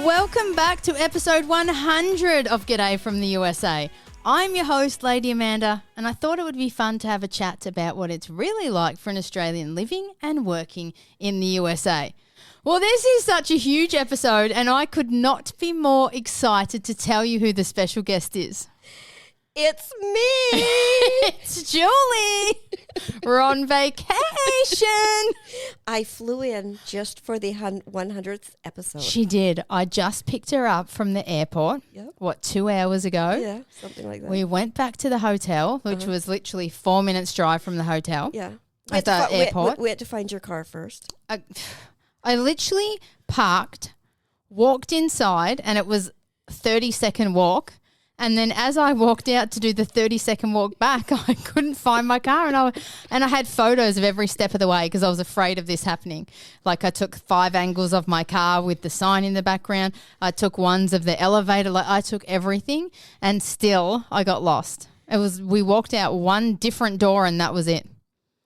Welcome back to episode 100 of G'day from the USA. I'm your host, Lady Amanda, and I thought it would be fun to have a chat about what it's really like for an Australian living and working in the USA. Well, this is such a huge episode, and I could not be more excited to tell you who the special guest is. It's me. It's Julie. We're on vacation. I flew in just for the 100th episode. She did. I just picked her up from the airport, 2 hours ago? Yeah, something like that. We went back to the hotel, which was literally 4 minutes drive from the hotel. Yeah. At the airport. We had to find your car first. I literally parked, walked inside, and it was a 30-second walk. And then as I walked out to do the 30-second walk back, I couldn't find my car. And I had photos of every step of the way because I was afraid of this happening. Like I took 5 angles of my car with the sign in the background. I took ones of the elevator. Like I took everything and still I got lost. We walked out one different door and that was it.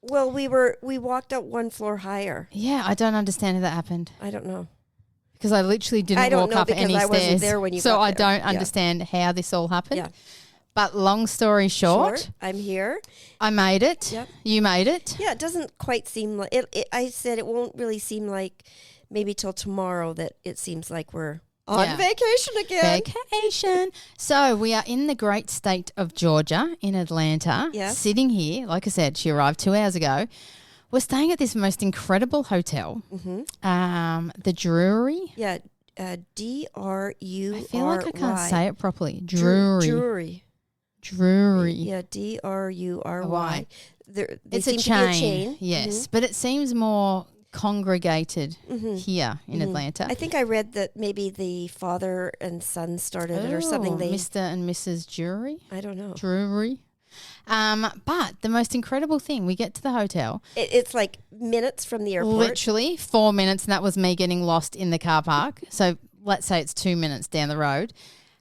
Well, we walked up one floor higher. Yeah, I don't understand how that happened. I don't know. Because I literally didn't walk up any stairs. I wasn't there when you got there. So I there. don't understand how this all happened. Yeah. But long story short, I'm here. I made it. Yep. You made it. Yeah, it doesn't quite seem like it. I said it won't really seem like maybe till tomorrow that it seems like we're on vacation again. Vacation. So we are in the great state of Georgia in Atlanta. Yes. Sitting here, like I said, she arrived 2 hours ago. We're staying at this most incredible hotel, the Drury. Yeah, D-R-U-R-Y. I feel like I can't say it properly. Drury. Yeah, D-R-U-R-Y. It's a chain. Yes, but it seems more congregated here in Atlanta. I think I read that maybe the father and son started it or something. Mr. and Mrs. Drury. I don't know. Drury. But the most incredible thing, we get to the hotel. It's like minutes from the airport. Literally 4 minutes, and that was me getting lost in the car park. So let's say it's 2 minutes down the road.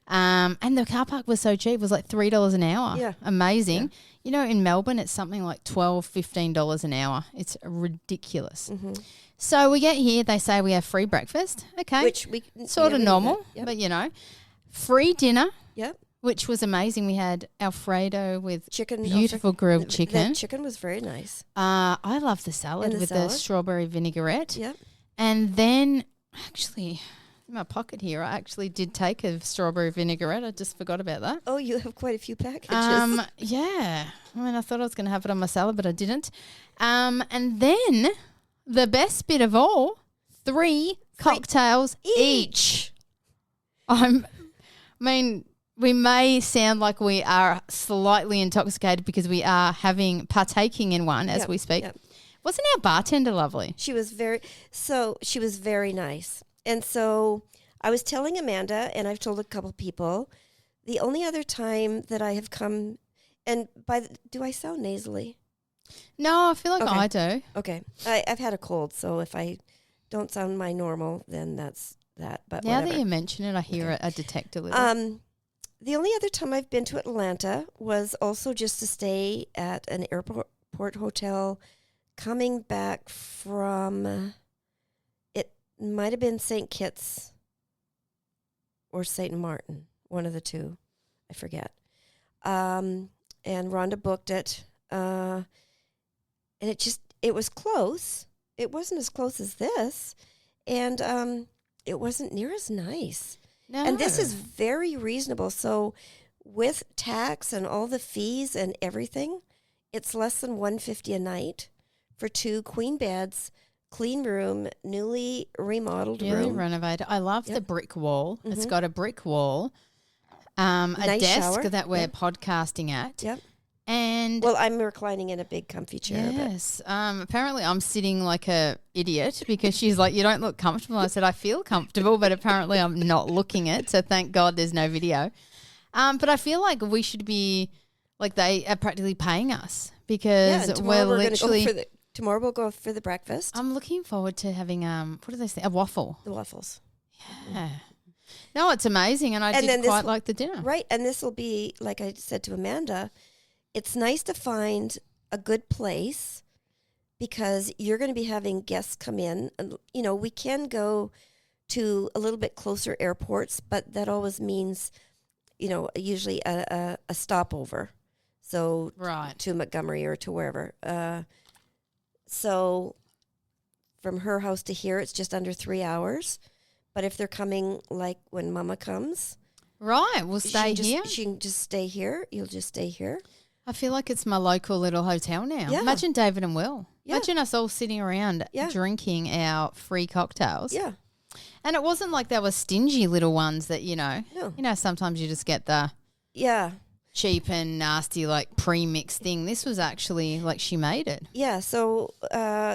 And the car park was so cheap. It was like $3 an hour. Yeah. Amazing. Yeah. You know, in Melbourne, it's something like $12, $15 an hour. It's ridiculous. So we get here. They say we have free breakfast. Okay. Which we sort of normal, but you know, free dinner. Yep. Which was amazing. We had Alfredo with chicken, beautiful grilled chicken. That chicken was very nice. I love the salad with the strawberry vinaigrette. Yep. And then, actually, in my pocket here, I actually did take a strawberry vinaigrette. I just forgot about that. Oh, you have quite a few packages. Yeah. I mean, I thought I was going to have it on my salad, but I didn't. And then the best bit of all, 3 cocktails each. We may sound like we are slightly intoxicated because we are partaking in one as we speak. Yep. Wasn't our bartender lovely? She was very nice. And so I was telling Amanda, and I've told a couple people, the only other time that I have come, and do I sound nasally? No, I feel like I do. Okay. I've had a cold, so if I don't sound my normal, then that's that. But now whatever. that you mention it, I hear it. I detect a little. The only other time I've been to Atlanta was also just to stay at an airport hotel coming back from, it might have been St. Kitts or St. Martin, one of the two. I forget. And Rhonda booked it. And it was close. It wasn't as close as this. And it wasn't near as nice. No. And this is very reasonable. So with tax and all the fees and everything, it's less than $150 a night for 2 queen beds, clean room, newly remodeled room. Renovated. I love the brick wall. It's got a brick wall, a nice desk shower. that we're podcasting at. Yep. And well, I'm reclining in a big comfy chair. Yes. Apparently I'm sitting like a idiot because she's like, you don't look comfortable. I said, I feel comfortable, but apparently I'm not looking it. So thank God there's no video. But I feel like we should be like they are practically paying us because we're literally. Tomorrow we'll go for the breakfast. I'm looking forward to having what do they say? A waffle. The waffles. Yeah. No, it's amazing, and I did quite like the dinner. Right, and this will be, like I said to Amanda, it's nice to find a good place because you're going to be having guests come in. And, you know, we can go to a little bit closer airports, but that always means, usually a stopover. So Right. to Montgomery or to wherever. So from her house to here, it's just under 3 hours. But if they're coming like when Mama comes, Right. We'll stay here. She can just stay here. You'll just stay here. I feel like it's my local little hotel now. Yeah. Imagine David and Will. Yeah. Imagine us all sitting around drinking our free cocktails. Yeah. And it wasn't like they were stingy little ones that, No. Sometimes you just get the Yeah. cheap and nasty like pre-mixed thing. This was actually like she made it. Yeah. So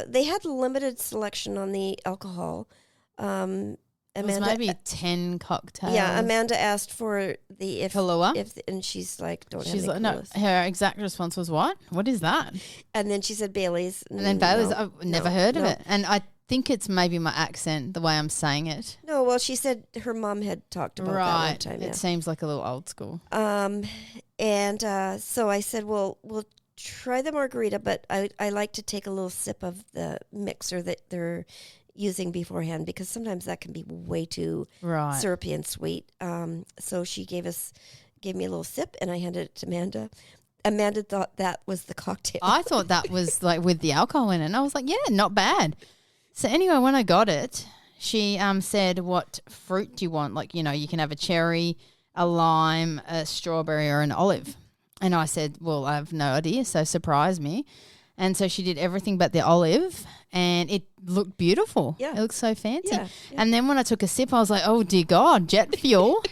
they had limited selection on the alcohol. It was maybe 10 cocktails. Yeah, Amanda asked for the Kahlua? and she's like, don't She's have like, any no, Kahluas. her exact response was what? What is that? And then she said Bailey's. And then Bailey's, I've never heard of no. it. And I think it's maybe my accent, the way I'm saying it. No, well, she said her mom had talked about that one Right. time. It seems like a little old school. And so I said, well, we'll try the margarita, but I like to take a little sip of the mixer that they're using beforehand because sometimes that can be way too Right. syrupy and sweet. So she gave me a little sip, and I handed it to Amanda. Amanda thought that was the cocktail. I thought that was like with the alcohol in it. And I was like, yeah, not bad. So anyway, when I got it, she said, what fruit do you want? Like, you can have a cherry, a lime, a strawberry, or an olive. And I said, well, I have no idea. So surprise me. And so she did everything but the olive, and it looked beautiful. Yeah. It looked so fancy. Yeah, yeah. And then when I took a sip, I was like, oh, dear God, jet fuel,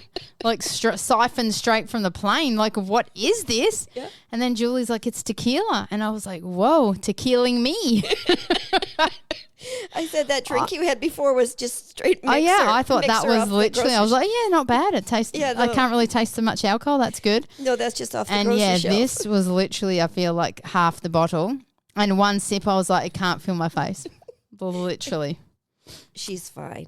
like siphoned straight from the plane. Like, what is this? Yeah. And then Julie's like, it's tequila. And I was like, whoa, tequilaing me. I said that drink you had before was just straight mixer. Oh, yeah, I thought that mixer was off the literally, I was grocery like, yeah, not bad. It tastes, Yeah, I no. can't really taste so much alcohol. That's good. No, that's just off the And grocery yeah, shelf. this was literally, I feel like half the bottle. And one sip, I was like, it can't feel my face. Literally. She's fine.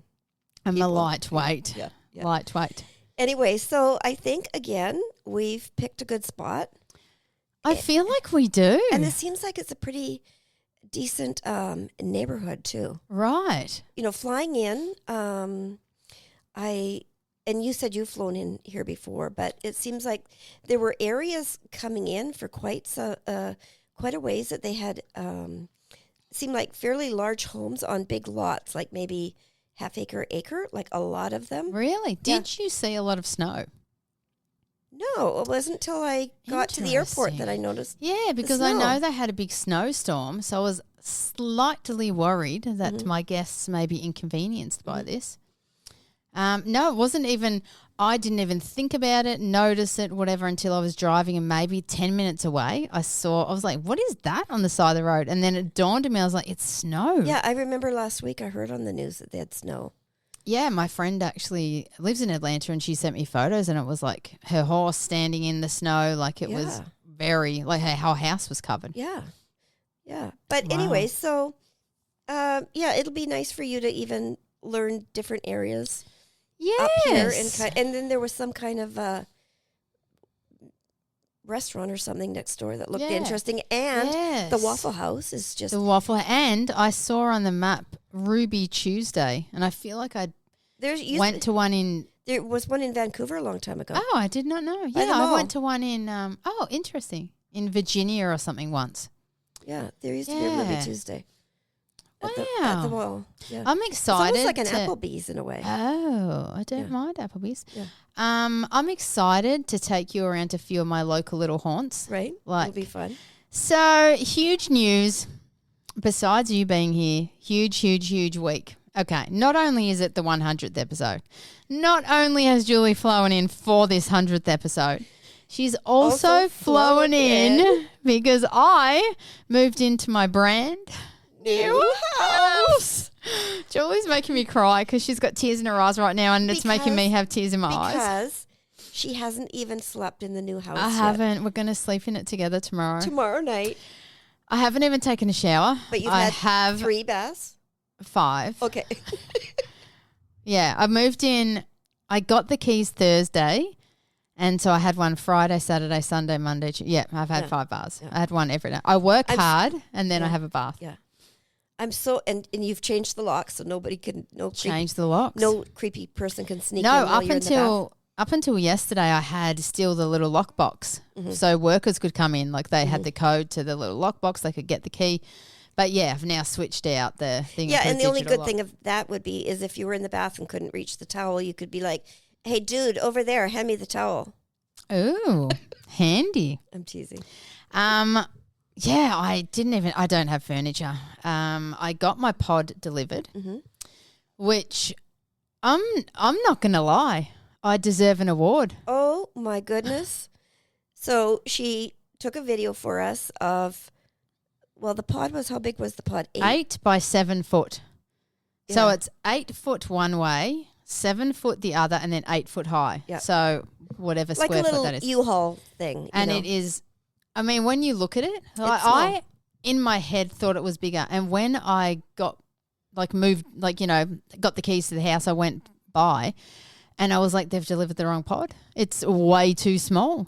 I'm a People- lightweight. Yeah, yeah. Lightweight. Anyway, so I think, again, we've picked a good spot. I feel like we do. And it seems like it's a pretty decent neighborhood, too. Right. Flying in, and you said you've flown in here before, but it seems like there were areas coming in for quite a ways that they had seemed like fairly large homes on big lots, like maybe half acre, like a lot of them. Really? Did you see a lot of snow? No, it wasn't until I got to the airport that I Interesting. noticed. Yeah, because I snow. know they had a big snowstorm, so I was slightly worried that Mm-hmm. my guests may be inconvenienced by this. No, it wasn't even, I didn't even think about it, notice it, whatever, until I was driving, and maybe 10 minutes away, I was like, what is that on the side of the road? And then it dawned on me, I was like, it's snow. Yeah, I remember last week I heard on the news that they had snow. Yeah, my friend actually lives in Atlanta, and she sent me photos, and it was like her horse standing in the snow, like it was Yeah. very, like her whole house was covered. Yeah. Yeah. But Wow. anyway, so it'll be nice for you to even learn different areas up here. And then there was some kind of restaurant or something next door that looked Yeah. interesting. And the Yes. Waffle House is just, The Waffle, and I saw on the map Ruby Tuesday, and I feel like I went to one in. there was one in Vancouver a long time ago. Oh, I did not know. By the Yeah, I mall. went to one in. Interesting, in Virginia or something once. Yeah, there used to be a Ruby Yeah. Tuesday. At the Wow. mall. Yeah. I'm It's excited. almost like an to- Applebee's in a way. Oh, I don't Yeah. mind Applebee's. Yeah. I'm excited to take you around to a few of my local little haunts. Right? Like- It'll be fun. So, huge news. Besides you being here, huge week. Okay, not only is it the 100th episode, not only has Julie flown in for this 100th episode, she's also flown in because I moved into my brand new house. Julie's making me cry because she's got tears in her eyes right now, and it's making me have tears in my eyes. Because she hasn't even slept in the new house I yet. haven't. We're going to sleep in it together tomorrow. Tomorrow night. I haven't even taken a shower. But you've I had have 3 baths? 5. Okay. Yeah, I moved in. I got the keys Thursday, and so I had one Friday, Saturday, Sunday, Monday. Yeah, I've had Yeah. 5 bars. Yeah. I had one every day. I work I'm s- hard, and then I Yeah. have a bath. Yeah. I'm so and you've changed the lock so nobody can Change the locks. no creepy person can sneak No, in while you're in the bath. up until yesterday, I had still the little lockbox, Mm-hmm. so workers could come in. Like they had the code to the little lockbox, they could get the key. But yeah, I've now switched out the thing. Yeah, for and the only digital good lock. thing of that would be is if you were in the bath and couldn't reach the towel, you could be like, "Hey, dude, over there, hand me the towel." Ooh, handy. I'm teasing. Yeah, I don't have furniture. I got my pod delivered, Mm-hmm. which I'm not gonna lie, I deserve an award. Oh my goodness! So she took a video for us of. Well, the pod was how big was the pod? 8 by 7 foot. So Yeah. it's 8 foot one way, 7 foot the other, and then 8 foot high. Yeah. So whatever like a square foot little that is. U-Haul thing, And you know? it is, I mean, when you look at it, small. I in my head thought it was bigger. And when I got got the keys to the house, I went by and I was like, they've delivered the wrong pod. It's way too small.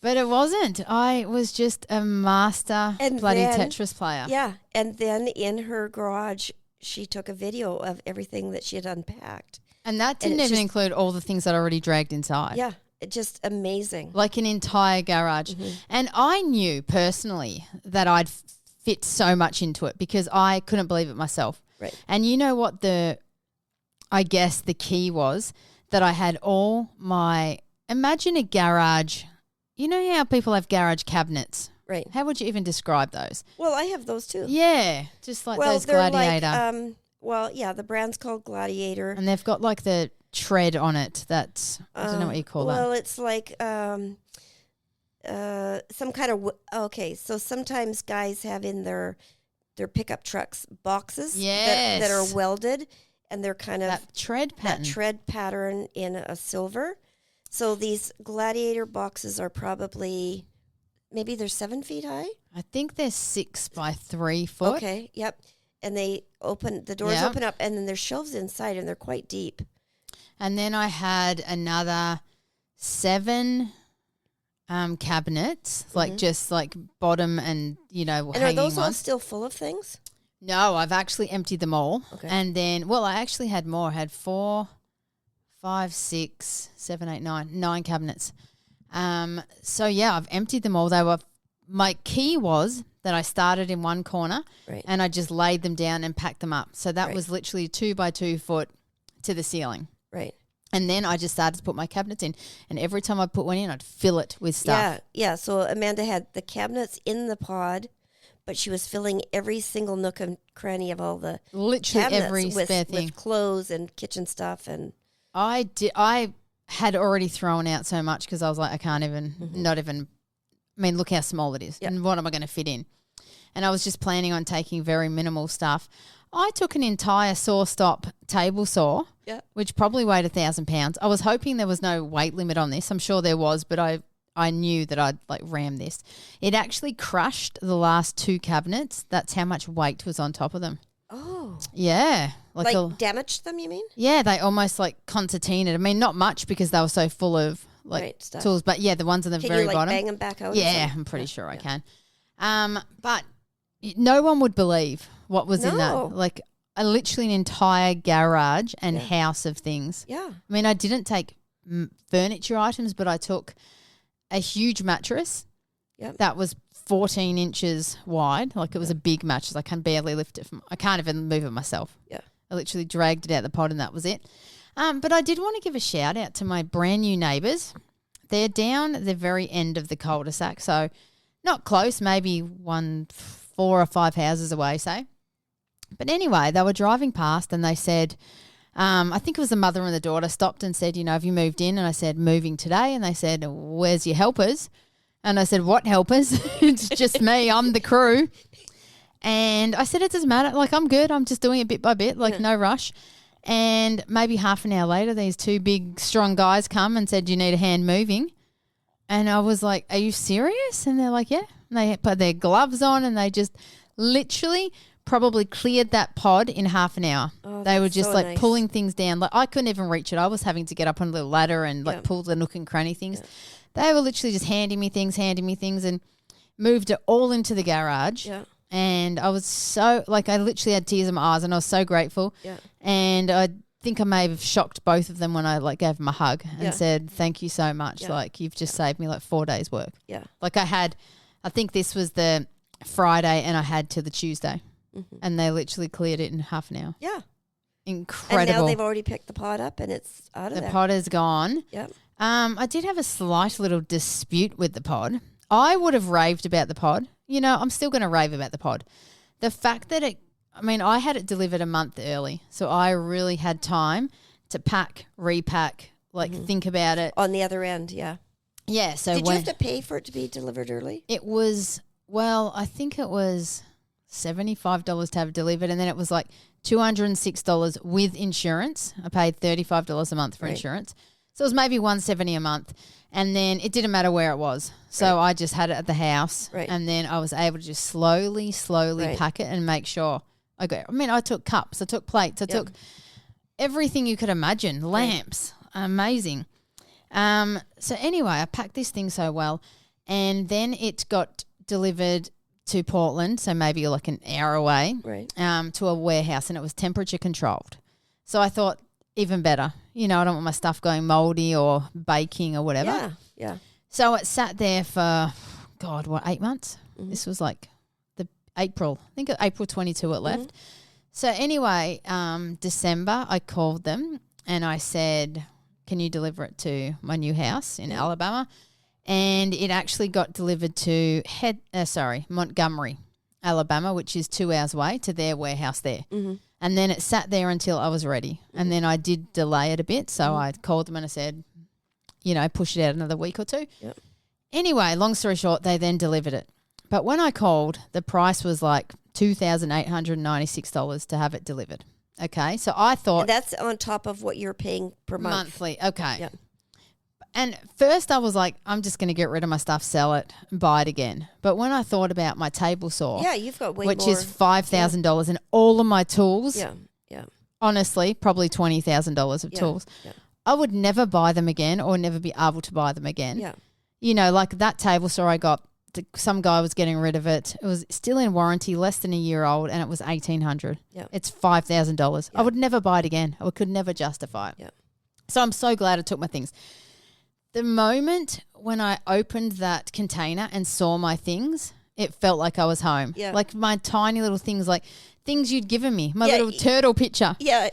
But it wasn't. I was just a master And bloody then- Tetris player. Yeah, and then in her garage, she took a video of everything that she had unpacked. And that And didn't it's even just- include all the things that I already dragged inside. Yeah, it's just amazing. Like an entire garage. Mm-hmm. And I knew personally that I'd fit so much into it because I couldn't believe it myself. Right. And you know what I guess the key was? That I had all my, imagine a garage. You know how people have garage cabinets? Right. How would you even describe those? Well, I have those too. Yeah, just like well, those they're Gladiator. like, the brand's called Gladiator. and they've got like the tread on it. That's, I don't know what you call that. Well, it's like some kind of okay. So sometimes guys have in their pickup trucks boxes that are Yes. welded, and they're kind of That tread pattern. that tread pattern in a silver. So these Gladiator boxes are probably maybe they're 7 feet high. I think they're 6 by 3 foot. Okay, yep. And the doors Yeah. open up, and then there's shelves inside, and they're quite deep. And then I had another 7 cabinets, like just like bottom and, And hanging are those all ones. still full of things? No, I've actually emptied them all. Okay. And then, I actually had more. I had 4, 5, 6, 7, 8, 9 cabinets. So yeah, I've emptied them all. My key was that I started in one corner Right. and I just laid them down and packed them up. So that Right. was literally 2 by 2 foot to the ceiling. Right. And then I just started to put my cabinets in. And every time I put one in, I'd fill it with stuff. Yeah, yeah. So Amanda had the cabinets in the pod, but she was filling every single nook and cranny of all the Literally cabinets every spare thing. with clothes and kitchen stuff. And I had already thrown out so much because I was like, I can't even, not even, look how small it is. Yep. And what am I going to fit in? And I was just planning on taking very minimal stuff. I took an entire saw stop table saw, Yep. which probably weighed 1,000 pounds. I was hoping there was no weight limit on this. I'm sure there was, but I knew that I'd ram this. It actually crushed the last 2 cabinets. That's how much weight was on top of them. oh, Yeah. like damaged them, you mean? Yeah, they almost concertinaed. Not much because they were so full of Right, stuff. tools, but yeah, the ones on the Can very you bottom. bang them back out? or Yeah, something? I'm pretty sure I yeah. can. But no one would believe what was in No. that. Literally an entire garage and house of things. Yeah. I didn't take furniture items, but I took a huge mattress. Yep. That was 14 inches wide. It was a big mattress. I can barely lift it. I can't even move it myself. Yeah. I literally dragged it out the pod and that was it. But I did want to give a shout out to my brand new neighbours. They're down at the very end of the cul-de-sac, so not close, maybe 4 or 5 houses away, say. But anyway, they were driving past and they said, I think it was the mother and the daughter stopped and said, have you moved in? And I said, moving today. And they said, where's your helpers? And I said, what helpers? It's just me. I'm the crew. And I said, it doesn't matter. I'm good. I'm just doing it bit by bit, no rush. And maybe half an hour later, these 2 big, strong guys come and said, do you need a hand moving? And I was like, are you serious? And they're like, yeah. And they put their gloves on and they just literally probably cleared that pod in half an hour. Oh, They were that's just so nice. pulling things down. I couldn't even reach it. I was having to get up on a little ladder and Yeah. pull the nook and cranny things. They were literally just handing me things and moved it all into the garage. Yeah. and I was so like I literally had tears in my eyes, and I was so grateful. Yeah. And I think I may have shocked both of them when I like gave them a hug and Yeah. said, "Thank you so much. Yeah. Like you've just saved me like 4 days work." Yeah. Like I think this was the Friday, and I had till the Tuesday, and they literally cleared it in half an hour. Yeah. Incredible. And now they've already picked the pod up and it's out of The there. pod is gone. Yep. I did have a slight little dispute with the pod. I would have raved about the pod. You know, I'm still going to rave about the pod. The fact that I had it delivered a month early, so I really had time to pack, repack, think about it. On the other end, yeah. Yeah, so Did you have to pay for it to be delivered early? it was, I think it was $75 to have it delivered, and then it was like $206 with insurance. I paid $35 a month for Right. insurance. So it was maybe $170 a month, and then it didn't matter where it was. So I just had it at the house, Right. and then I was able to just slowly Right. pack it and make sure I took cups, I took plates, I took everything you could imagine, lamps, amazing. So anyway, I packed this thing so well, and then it got delivered to Portland, so maybe like an hour away, Right. to a warehouse, and it was temperature controlled. So I thought, even better. You know, I don't want my stuff going moldy or baking or whatever. Yeah. Yeah. So it sat there for, 8 months? This was like the April. I think April 22 it left. So anyway, December, I called them and I said, can you deliver it to my new house in Alabama? And it actually got delivered to Montgomery, Alabama, which is 2 hours away to their warehouse there. And then it sat there until I was ready. And then I did delay it a bit. So I called them and I said, push it out another week or two. Yep. Anyway, long story short, they then delivered it. But when I called, the price was like $2,896 to have it delivered. Okay. So I thought. And that's on top of what you're paying per month. Monthly. Okay. Yeah. And first I was like, I'm just going to get rid of my stuff, sell it, and buy it again. But when I thought about my table saw, Yeah, you've got way which more. is $5,000 and all of my tools, Yeah. Yeah. honestly, probably $20,000 of Yeah. tools, Yeah. I would never buy them again or never be able to buy them again. Yeah. You know, like that table saw I got, some guy was getting rid of it. It was still in warranty, less than a year old, and it was $1,800. Yeah. It's $5,000. Yeah. I would never buy it again. I could never justify it. Yeah. So I'm so glad I took my things. The moment when I opened that container and saw my things, it felt like I was home. Yeah. Like my tiny little things, like things you'd given me, my Yeah, little turtle picture. Yeah.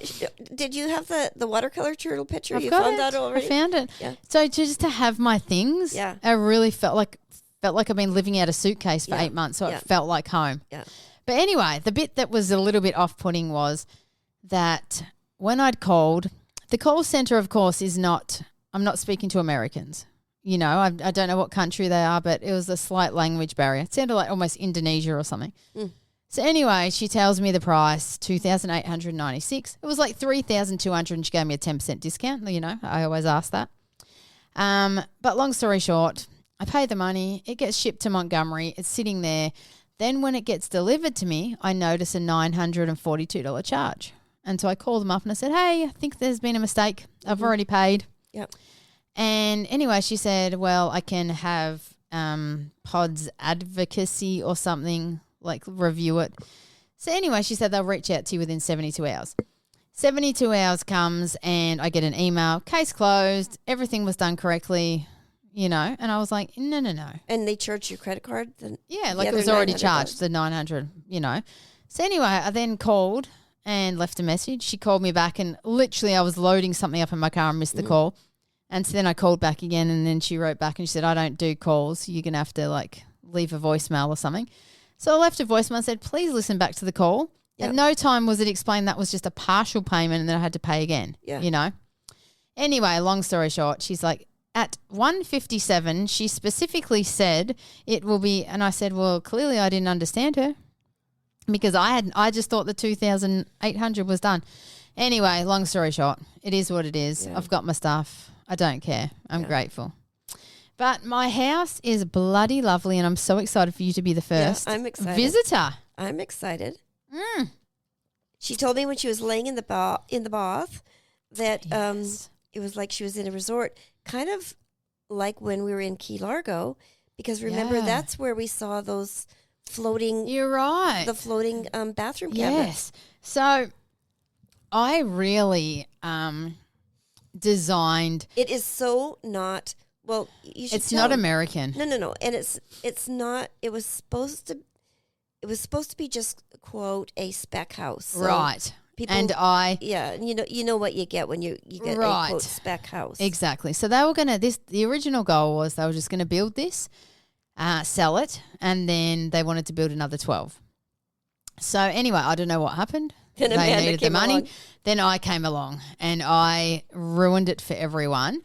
Did you have the watercolor turtle picture? I've You got found it. that already? I found it. Yeah. So just to have my things, Yeah. I really felt like I've been living out a suitcase for Yeah. 8 months, so Yeah. it felt like home. Yeah. But anyway, the bit that was a little bit off-putting was that when I'd called, the call center, of course, I'm not speaking to Americans. You know, I don't know what country they are, but it was a slight language barrier. It sounded like almost Indonesia or something. So anyway, she tells me the price, $2,896. It was like $3,200 and she gave me a 10% discount. You know, I always ask that. But long story short, I pay the money. It gets shipped to Montgomery. It's sitting there. Then when it gets delivered to me, I notice a $942 charge. And so I called them up and I said, hey, I think there's been a mistake. I've already paid. Yep. And anyway, she said, well, I can have Pod's advocacy or something, like review it. So anyway, she said they'll reach out to you within 72 hours. 72 hours comes and I get an email, case closed, everything was done correctly, you know. And I was like, no. And they charge your credit card? Yeah, like the it was other already $900. charged, the 900, you know. So anyway, I then called and left a message. She called me back and literally I was loading something up in my car and missed the call. And so then I called back again and then she wrote back and she said, I don't do calls. You're going to have to like leave a voicemail or something. So I left a voicemail and said, please listen back to the call. Yep. At no time was it explained that was just a partial payment and then I had to pay again, Yeah. you know. Anyway, long story short, she's like, at 1:57, she specifically said it will be, and I said, well, clearly I didn't understand her because I just thought the 2,800 was done. Anyway, long story short, it is what it is. Yeah. I've got my stuff. I don't care. I'm Yeah. grateful. But my house is bloody lovely and I'm so excited for you to be the first I'm excited. visitor. I'm excited. Mm. She told me when she was laying in the bath that Yes. it was like she was in a resort, kind of like when we were in Key Largo, because remember Yeah. that's where we saw those floating You're right. bathroom cabinets. Yes. So I really designed. It is so not. Well, you should. It's not American. No, and it's not. It was supposed to be just quote a spec house. So Right. people, And I yeah, you know what you get when you get Right. a quote spec house. exactly. So they were the original goal was they were just going to build this, sell it, and then they wanted to build another 12. So anyway, I don't know what happened. Then They Amanda needed the came money. along. Then I came along and I ruined it for everyone.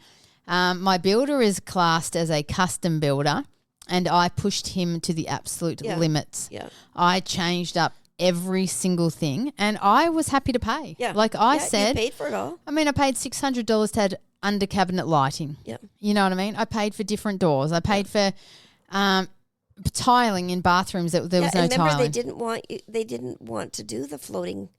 My builder is classed as a custom builder, and I pushed him to the absolute Yeah. limits. Yeah. I changed up every single thing, and I was happy to pay. Yeah. Like I Yeah, said, you paid for it all. I mean, I paid $600 to have under cabinet lighting. Yeah. You know what I mean? I paid for different doors. I paid for tiling in bathrooms that there was no and remember tiling. they didn't want to do the floating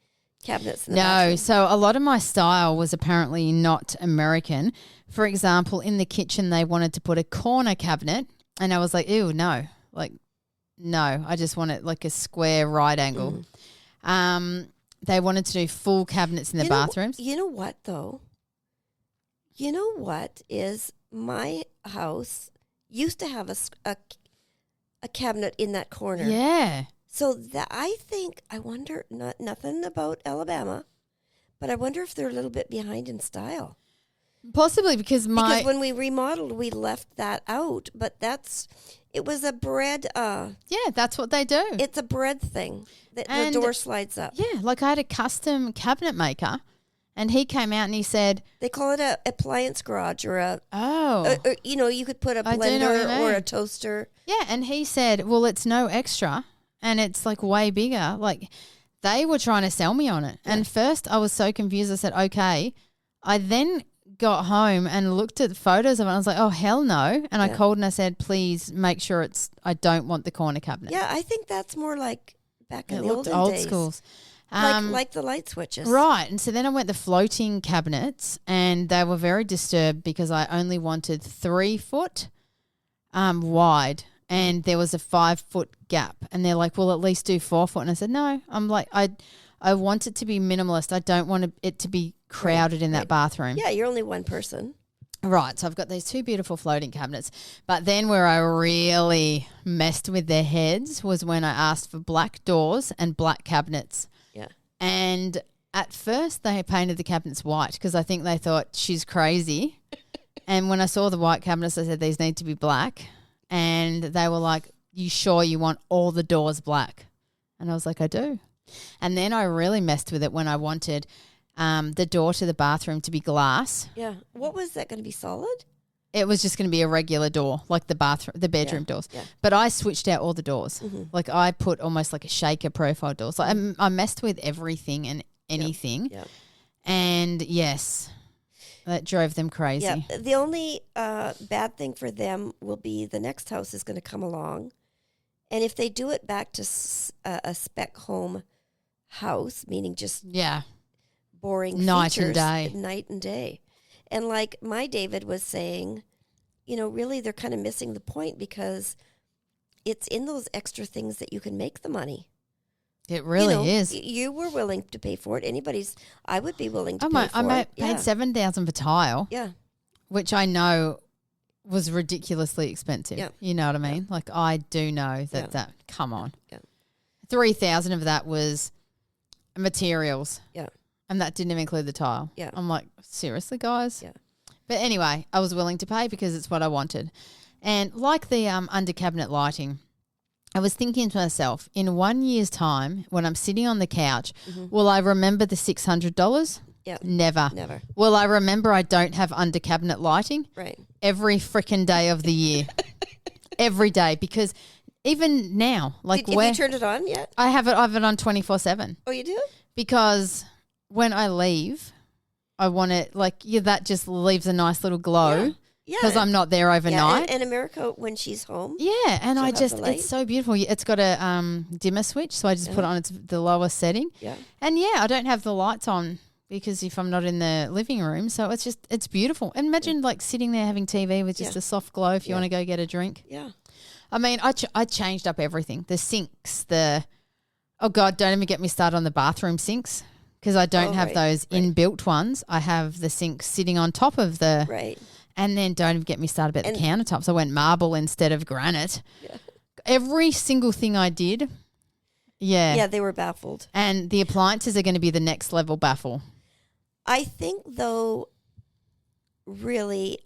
cabinets in the No, bathroom. so a lot of my style was apparently not American. For example, in the kitchen, they wanted to put a corner cabinet, and I was like, ew, no. Like, no, I just want it like a square right angle. They wanted to do full cabinets in the bathrooms. You know what, though? You know what is my house used to have a cabinet in that corner. Yeah. So that I wonder, nothing about Alabama, but I wonder if they're a little bit behind in style. Possibly because Because when we remodeled, we left that out, but it was a bread, yeah, that's what they do. it's a bread thing. The And- door slides up. Yeah, like I had a custom cabinet maker, and he came out and he said, They call it a appliance garage or oh. or, you could put a I do know what you blender or mean. a toaster. Yeah, and he said, well, it's no extra, and it's like way bigger. Like they were trying to sell me on it. And first I was so confused. I said, okay. I then got home and looked at the photos of it. I was like, oh, hell no. And I called and I said, please make sure I don't want the corner cabinet. Yeah, I think that's more like back in It the looked olden old days. schools. Like the light switches. Right. And so then I went the floating cabinets, and they were very disturbed because I only wanted 3 foot wide, and there was a 5 foot gap. And they're like, well, at least do 4 foot. And I said, no. I'm like, I want it to be minimalist. I don't want it to be crowded in that bathroom. Yeah, you're only one person. Right. So I've got these 2 beautiful floating cabinets. But then where I really messed with their heads was when I asked for black doors and black cabinets. Yeah. And at first they painted the cabinets white because I think they thought she's crazy. And when I saw the white cabinets, I said, these need to be black. And they were like, you sure you want all the doors black? And I was like, I do. And then I really messed with it when I wanted the door to the bathroom to be glass. Yeah. What was that going to be, solid? It was just going to be a regular door, like the bedroom doors. Yeah. But I switched out all the doors. Like I put almost like a shaker profile door. So I messed with everything and anything. Yeah. And yes, that drove them crazy. Yeah. The only bad thing for them will be the next house is going to come along. And if they do it back to a spec home house, meaning just Yeah. boring Night and features, day. night and day. And like my David was saying, really they're kind of missing the point because it's in those extra things that you can make the money. It really is. You were willing to pay for it. I would be willing to I pay for it. paid $7,000 for tile, Yeah. which I know was ridiculously expensive. Yeah. You know what I mean? Like I do know that Yeah. come on. Yeah. 3,000 of that was materials. Yeah. And that didn't even include the tile. Yeah. I'm like, seriously, guys? Yeah. But anyway, I was willing to pay because it's what I wanted. And like the under cabinet lighting, I was thinking to myself, in 1 year's time, when I'm sitting on the couch, will I remember the $600? Yeah. Never. Never. Will I remember I don't have under cabinet lighting? Right. Every freaking day of the year. Every day. Because even now, like Have where you turned it on yet? I have it on 24/7 Oh, you do? because when I leave, I want it that just leaves a nice little glow Yeah. because I'm not there Yeah, overnight. and America, when she's home. Yeah, and She'll I have just the light. it's so beautiful. It's got a dimmer switch, so I just put it on the lowest setting. Yeah. And yeah, I don't have the lights on because if I'm not in the living room, so it's beautiful. And imagine like sitting there having TV with just a soft glow if you want to go get a drink. Yeah. I mean, I changed up everything. The sinks, oh God, don't even get me started on the bathroom sinks because I don't have those inbuilt ones. I have the sinks sitting on top of the Right. And then don't even get me started about the countertops. I went marble instead of granite. Yeah. Every single thing I did, Yeah, they were baffled. And the appliances are going to be the next level baffle. I think, though, really,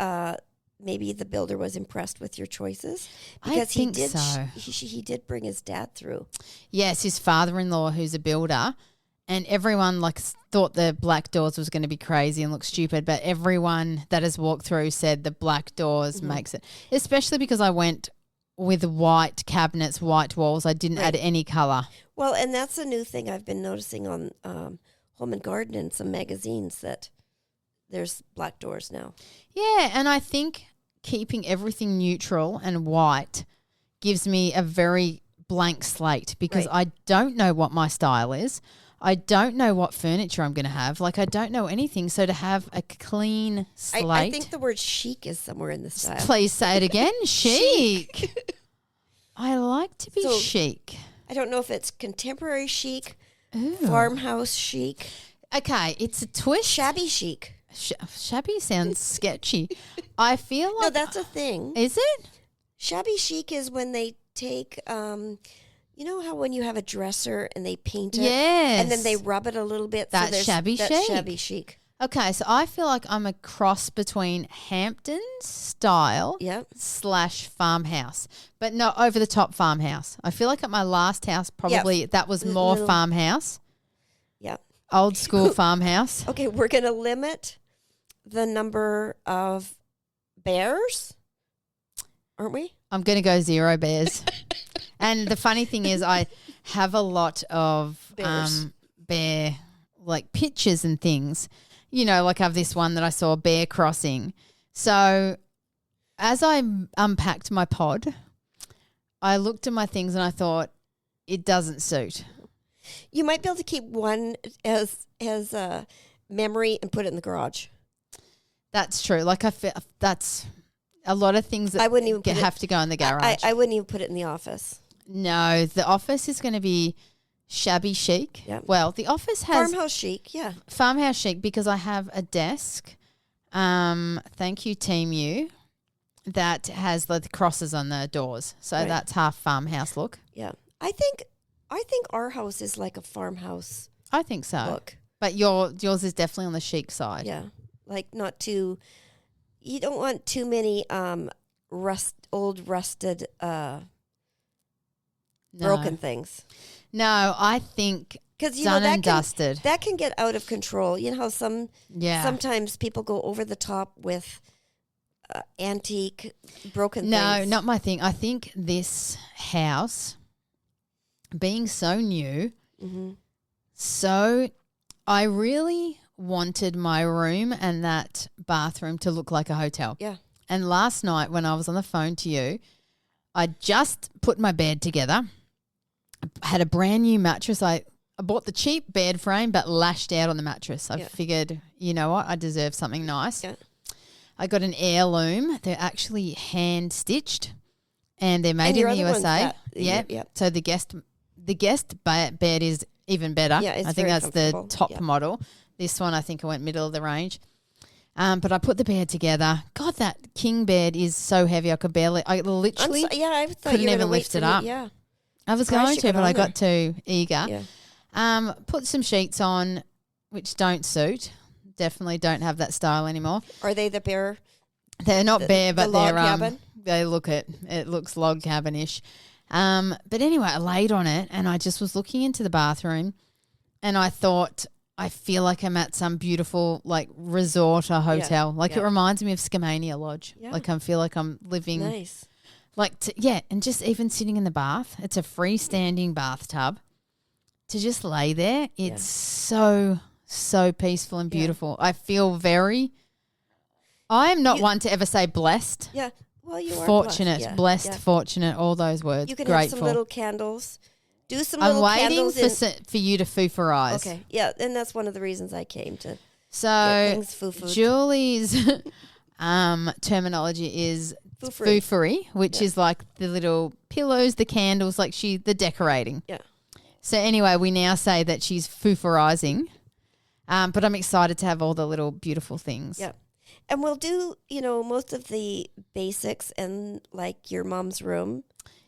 maybe the builder was impressed with your choices because I think so. He did bring his dad through. Yes, his father-in-law, who's a builder, and everyone thought the black doors was going to be crazy and look stupid, but everyone that has walked through said the black doors makes it, especially because I went with white cabinets, white walls. I didn't add any color. Well, and that's a new thing I've been noticing on Home and Garden and some magazines that there's black doors now. Yeah, and I think keeping everything neutral and white gives me a very blank slate because I don't know what my style is. I don't know what furniture I'm going to have. I don't know anything. So to have a clean slate. I think the word chic is somewhere in the style. Please say it again. Chic. I like to be chic. I don't know if it's contemporary chic, farmhouse chic. Okay, it's a twist. Shabby chic. Shabby sounds sketchy. I feel like... No, that's a thing. Is it? Shabby chic is when they take... you know how when you have a dresser and they paint it? Yes. And then they rub it a little bit? That's shabby chic. That's shabby chic. Okay, so I feel like I'm a cross between Hampton style / farmhouse, but not over the top farmhouse. I feel like at my last house, probably that was more farmhouse. Yep. Old school farmhouse. Okay, we're going to limit the number of bears, aren't we? I'm going to go 0 bears. And the funny thing is I have a lot of bear pictures and things. You know, I have this one that I saw, bear crossing. So as I unpacked my pod, I looked at my things and I thought it doesn't suit. You might be able to keep one as a memory and put it in the garage. That's true. I feel that's a lot of things that I wouldn't even have to go in the garage. I wouldn't even put it in the office. No, the office is going to be shabby chic. Yep. Well, the office has farmhouse chic, yeah. Farmhouse chic because I have a desk. Thank you, Team U, that has the crosses on the doors. So that's half farmhouse look. Yeah. I think our house is like a farmhouse. I think so. Look. But yours is definitely on the chic side. Yeah. Not too you don't want too many old rusted broken things. No, I think because done and dusted. That can get out of control. You know how sometimes people go over the top with antique broken things. No, not my thing. I think this house being so new, so I really wanted my room and that bathroom to look like a hotel. Yeah. And last night when I was on the phone to you, I just put my bed together. I had a brand new mattress. I bought the cheap bed frame but lashed out on the mattress. I figured, you know what, I deserve something nice. Yeah. I got an heirloom. They're actually hand stitched and they're made in the USA. Yeah. So the guest bed is even better. Yeah, it's I think that's the top model. This one I think I went middle of the range. But I put the bed together. God, that king bed is so heavy. I literally I thought couldn't you were even lift it up. Yeah. I was going to, but I got too eager. Yeah. Put some sheets on, which don't suit. Definitely don't have that style anymore. Are they the bear? They're not bear, but log they're cabin? They it looks log cabin-ish. But anyway, I laid on it and I just was looking into the bathroom, and I thought, I feel like I'm at some beautiful resort or hotel. It reminds me of Skamania Lodge. Yeah. I feel like I'm living. Nice. And just even sitting in the bath, it's a freestanding bathtub. To just lay there, it's so peaceful and beautiful. I feel I am not one to ever say blessed. Yeah. Well, you are fortunate, blessed, fortunate, all those words. You can grateful. have some little candles. Do some I'm little candles. waiting for you to foo-for-eyes. Okay. Yeah, and that's one of the reasons I came to So get things foo-foo. Julie's terminology is Foofery, which Yeah. is like the little pillows, the candles, like the decorating. Yeah. So anyway, we now say that she's fooferizing, but I'm excited to have all the little beautiful things. Yeah. And we'll do, most of the basics and like your mom's room.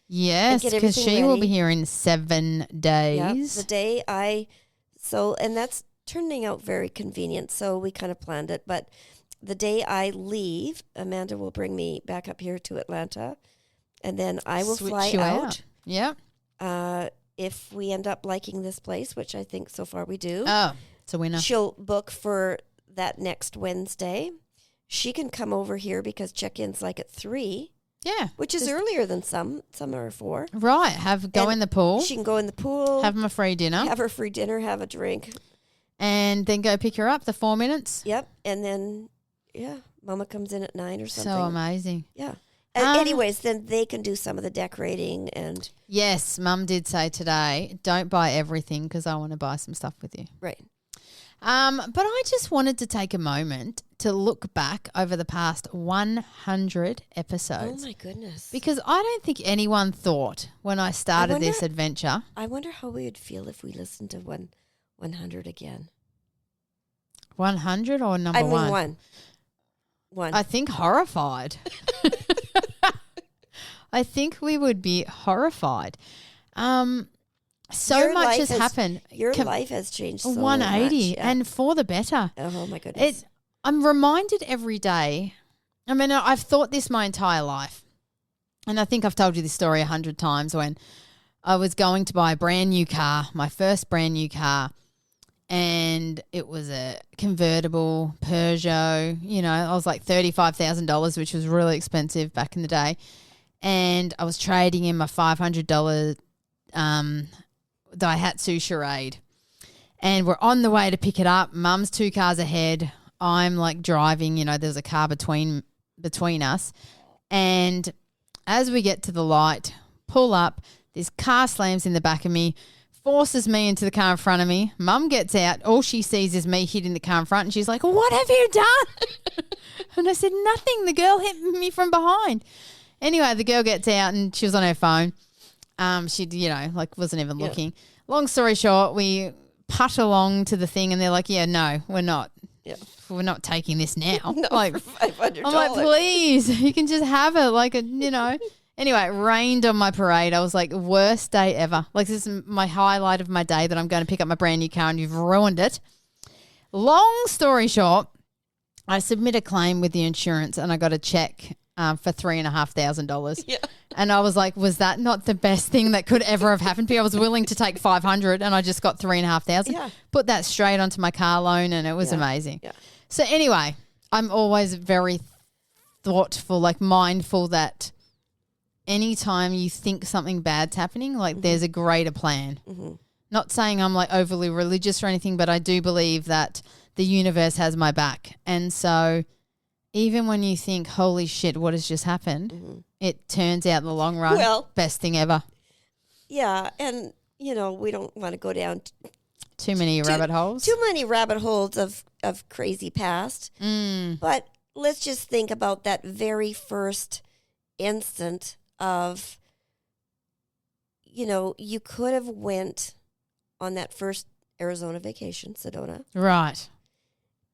Yes, get because everything she will ready. be here in 7 days. Yeah. The day and that's turning out very convenient. So we kind of planned it. But the day I leave, Amanda will bring me back up here to Atlanta. And then I will Switch fly you out. Yeah. If we end up liking this place, which I think so far we do, Oh, it's a winner. she'll book for that next Wednesday. She can come over here because check-in's like at 3, Yeah. which is earlier than some. Some are 4. Right. Go And in the pool, She can go in the pool, have them a free dinner, have her free dinner, have a drink. and then go pick her up the 4 minutes. Yep. And then, Mama comes in at 9 or something. So amazing. Yeah. Um, Anyways, then they can do some of the decorating and Yes, Mum did say today, don't buy everything because I want to buy some stuff with you. right. But I just wanted to take a moment to look back over the past 100 Oh episodes my goodness. because I don't think anyone thought when I started wonder- this adventure. I wonder how we would feel if we listened to 100 again. 100 or number I mean, one? One. I think horrified. I think we would be horrified. So Your much life has has- happened. Your life has changed so 180 much. Yeah. and for the better. Oh my goodness. I'm reminded every day. I mean, I've thought this my entire life. And I think I've told you this story 100 times when I was going to buy a brand new car, my first brand new car, and it was a convertible Peugeot. I was like $35,000, which was really expensive back in the day. And I was trading in my $500 Daihatsu Charade. And we're on the way to pick it up. Mum's 2 cars ahead. I'm like driving, there's a car between us. And as we get to the light, pull up, this car slams in the back of me, forces me into the car in front of me. Mum gets out. All she sees is me hitting the car in front. And she's like, what have you done? And I said, nothing. The girl hit me from behind. Anyway, the girl gets out and she was on her phone. She, wasn't even looking. Long story short, we putt along to the thing and they're like, yeah, no, we're not. Yeah. We're not taking this now. No, like, for $500. I'm like, please, you can just have it. Like, Anyway, it rained on my parade. I was like, worst day ever. Like, this is my highlight of my day that I'm going to pick up my brand new car and you've ruined it. Long story short, I submit a claim with the insurance and I got a check for $3,500. Yeah. And I was like, was that not the best thing that could ever have happened to me? I was willing to take $500 and I just got $3,500. Yeah. Put that straight onto my car loan and it was amazing. Yeah. So anyway, I'm always very thoughtful, like mindful that anytime you think something bad's happening, like there's a greater plan. Mm-hmm. Not saying I'm like overly religious or anything, but I do believe that the universe has my back. And so even when you think, holy shit, what has just happened, it turns out in the long run, Well- best thing ever. Yeah. And, we don't want to go down Too many rabbit holes. too many rabbit holes of crazy past. But let's just think about that very first instant of, you could have went on that first Arizona vacation, Sedona, Right.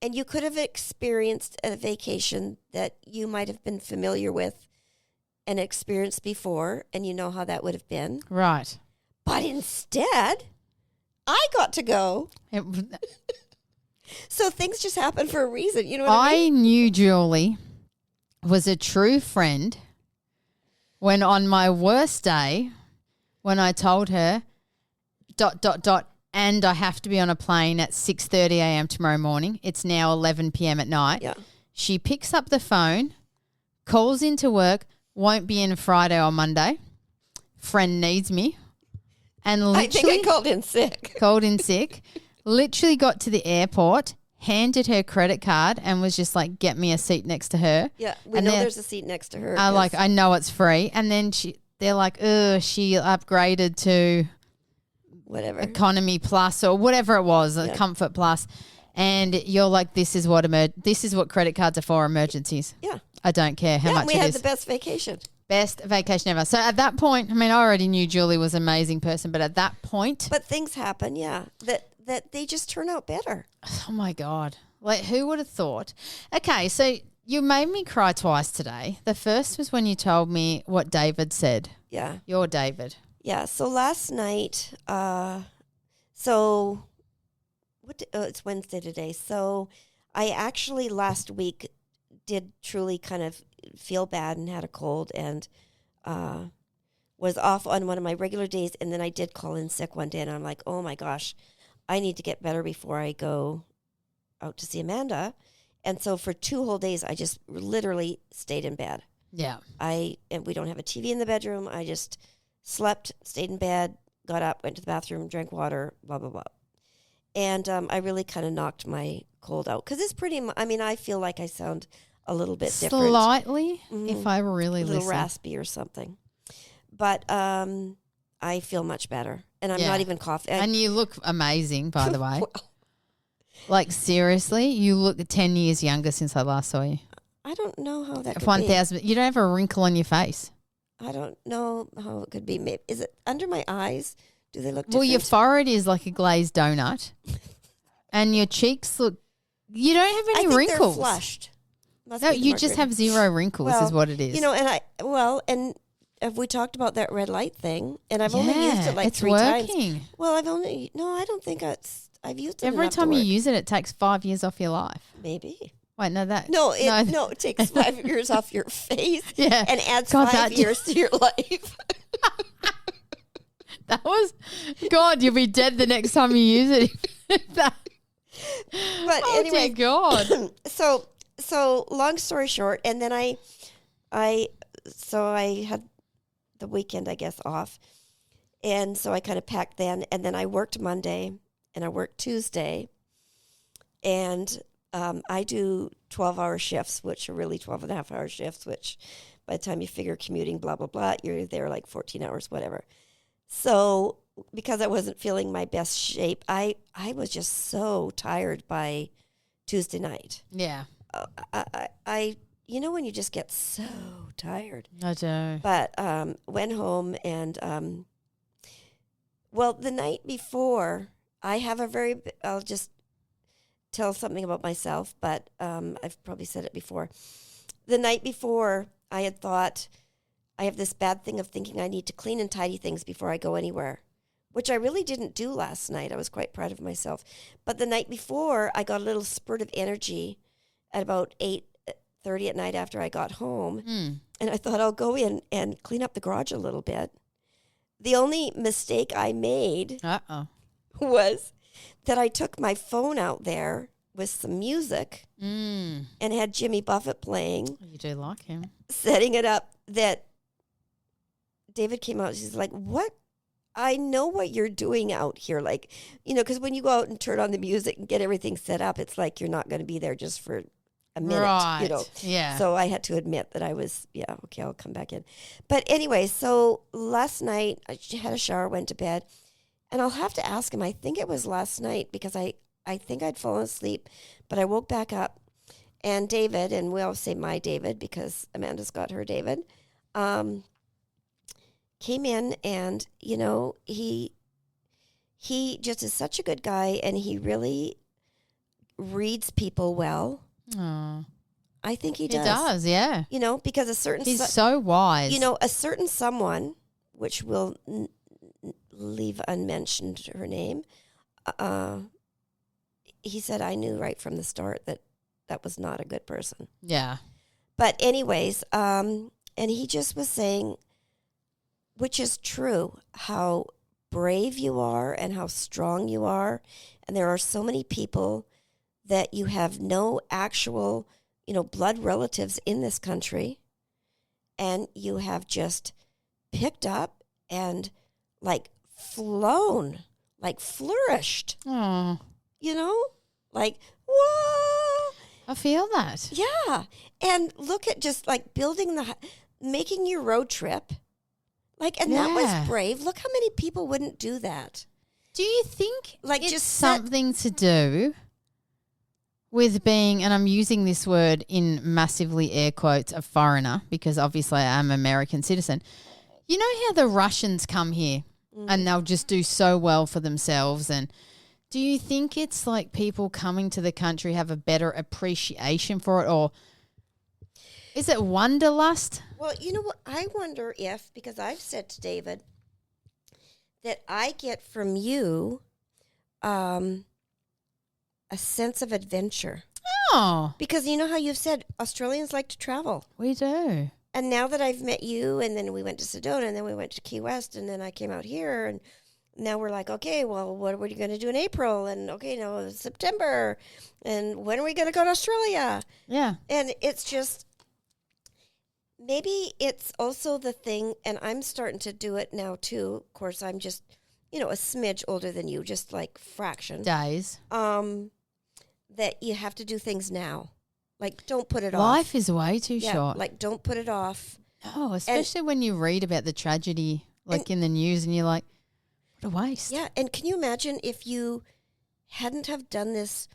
and you could have experienced a vacation that you might have been familiar with and experienced before, and you know how that would have been. Right. But instead, I got to go. So things just happen for a reason. You know what I mean? I knew Julie was a true friend when on my worst day, when I told her, ... and I have to be on a plane at 6:30 a.m. tomorrow morning. It's now 11 p.m. at night. Yeah. She picks up the phone, calls into work, won't be in Friday or Monday. Friend needs me. And I think literally I called in sick. called in sick, literally got to the airport, handed her credit card and was just like, get me a seat next to her. Yeah, we And know then- there's a seat next to her. I know it's free. And then they're like, she upgraded to whatever. Economy Plus or whatever it was, Yeah. Comfort Plus. And you're like, this is what credit cards are for, emergencies. Yeah. I don't care how Yeah, much we it had is. the best vacation. Best vacation ever. So at that point, I mean, I already knew Julie was an amazing person, but at that point, But things happen, yeah, that they just turn out better. oh my God. Like, who would have thought? Okay, so you made me cry twice today. The first was when you told me what David said. Yeah. You're David. Yeah, so last night, it's Wednesday today. So I actually last week did truly kind of feel bad and had a cold and was off on one of my regular days. And then I did call in sick one day and I'm like, oh my gosh, I need to get better before I go out to see Amanda. And so for 2 whole days, I just literally stayed in bed. Yeah. And we don't have a TV in the bedroom. I just slept, stayed in bed, got up, went to the bathroom, drank water, blah, blah, blah. And I really kind of knocked my cold out. Because it's I feel like I sound a little bit different. Slightly, if I really A little listen. raspy or something. But I feel much better. And I'm Yeah. not even coughing. And you look amazing, by the way. Well, Like, seriously, you look 10 years younger since I last saw you. I don't know how that could be. 1,000. You don't have a wrinkle on your face. I don't know how it could be. Maybe, is it under my eyes? Do they look different? Well, your forehead is like a glazed donut. And your cheeks look, you don't have I any think wrinkles. they're flushed. Must No, be the you just margarita. have 0 wrinkles Well, is what it is. You know, and have we talked about that red light thing? And I've only used it like it's 3 times. working. Well, I don't think I've used it Every enough to time you work. use it, it takes 5 years off your life. Maybe. Wait, no, that. No, it takes 5 years off your face Yeah. and adds God, 5 that- years to your life. That was, God, you'll be dead the next time you use it. That, But oh, dear anyway, God. so long story short, and then I had the weekend, I guess, off. And so I kind of packed then, and then I worked Monday and I worked Tuesday. And I do 12-hour shifts, which are really 12-and-a-half-hour shifts, which by the time you figure commuting, blah, blah, blah, you're there like 14 hours, whatever. So because I wasn't feeling my best shape, I was just so tired by Tuesday night. Yeah, I you know when you just get so tired. I do. But went home and well, the night before, I'll just tell something about myself, but I've probably said it before. The night before, I had thought, I have this bad thing of thinking I need to clean and tidy things before I go anywhere, which I really didn't do last night. I was quite proud of myself. But the night before, I got a little spurt of energy at about 8:30 at night after I got home. And I thought I'll go in and clean up the garage a little bit. The only mistake I made was that I took my phone out there with some music and had Jimmy Buffett playing, You do like him. setting it up, that David came out. She's like, what? I know what you're doing out here. Like, because when you go out and turn on the music and get everything set up, it's like you're not going to be there just for a minute, Right. Yeah. So I had to admit that I was, okay, I'll come back in. But anyway, so last night I had a shower, went to bed, and I'll have to ask him. I think it was last night because I think I'd fallen asleep, but I woke back up, and David, and we always say my David because Amanda's got her David, came in and, he just is such a good guy, and he really reads people well. Oh, I think he he does. does, yeah. Because a certain He's so wise. a certain someone, which will leave unmentioned her name, he said, I knew right from the start that was not a good person. Yeah. But anyways, and he just was saying, which is true, how brave you are and how strong you are. And there are so many people that you have no actual, blood relatives in this country. And you have just picked up and flown, flourished, Oh, like, whoa. I feel that. Yeah. And look at just building making your road trip. And that Yeah. was brave. Look how many people wouldn't do that. Do you think Like, it's just set- something to do with being, and I'm using this word in massively air quotes, a foreigner, because obviously I am an American citizen. You know how the Russians come here and they'll just do so well for themselves, and do you think it's like people coming to the country have a better appreciation for it, or is it wanderlust? Well, you know what? I wonder if, because I've said to David that I get from you a sense of adventure. Oh, Because you know how you've said Australians like to travel. we do. And now that I've met you, and then we went to Sedona, and then we went to Key West, and then I came out here, and now we're like, okay, well, what are we going to do in April? And okay, now it's September, and when are we going to go to Australia? Yeah. And it's just, maybe it's also the thing, and I'm starting to do it now too. Of course, I'm just, a smidge older than you, just like fraction. Days. That you have to do things now. Like, don't put it off. Life is way too Yeah, short. like, don't put it off. No, especially when you read about the tragedy, like in the news, and you're like, what a waste. Yeah, and can you imagine if you hadn't have done this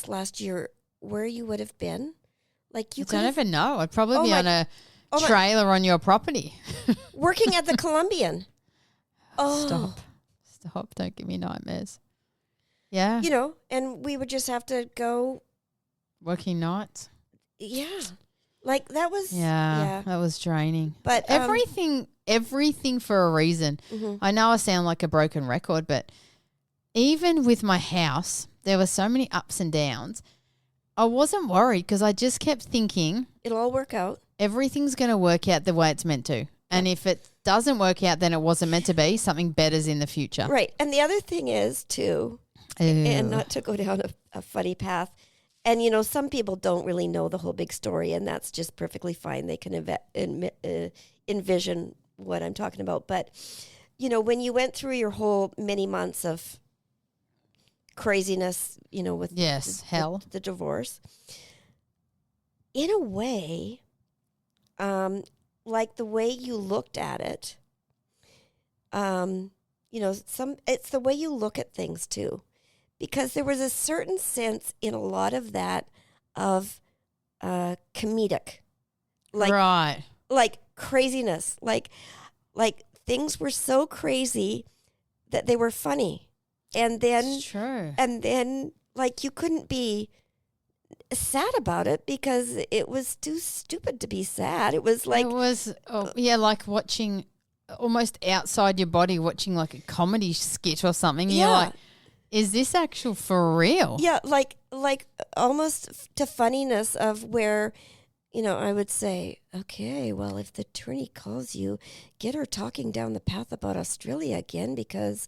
last year, where you would have been? Like, you I could don't have even know. I'd probably Oh be my- on a oh my- trailer on your property. working at the Columbian. Oh, Stop. Don't give me nightmares. Yeah. And we would just have to go. Working nights. Yeah, like that was. Yeah. That was draining. But Everything for a reason. mhm. I know I sound like a broken record, but even with my house, there were so many ups and downs. I wasn't worried because I just kept thinking It'll all work out. everything's going to work out the way it's meant to. And if it doesn't work out, then it wasn't meant to be. Something better's in the future. Right. And the other thing is too, and not to go down a funny path. And, some people don't really know the whole big story, and that's just perfectly fine. They can envision what I'm talking about. But, when you went through your whole many months of craziness, with Yes, hell. the divorce, in a way, like the way you looked at it, it's the way you look at things too. Because there was a certain sense in a lot of that of comedic, Right. like craziness, like things were so crazy that they were funny, and It's true. then like you couldn't be sad about it because it was too stupid to be sad. It was like it was, like watching almost outside your body, watching like a comedy skit or something. And You're like, is this actual for real? Yeah, like almost to funniness of where, I would say, okay, well, if the attorney calls you, get her talking down the path about Australia again because,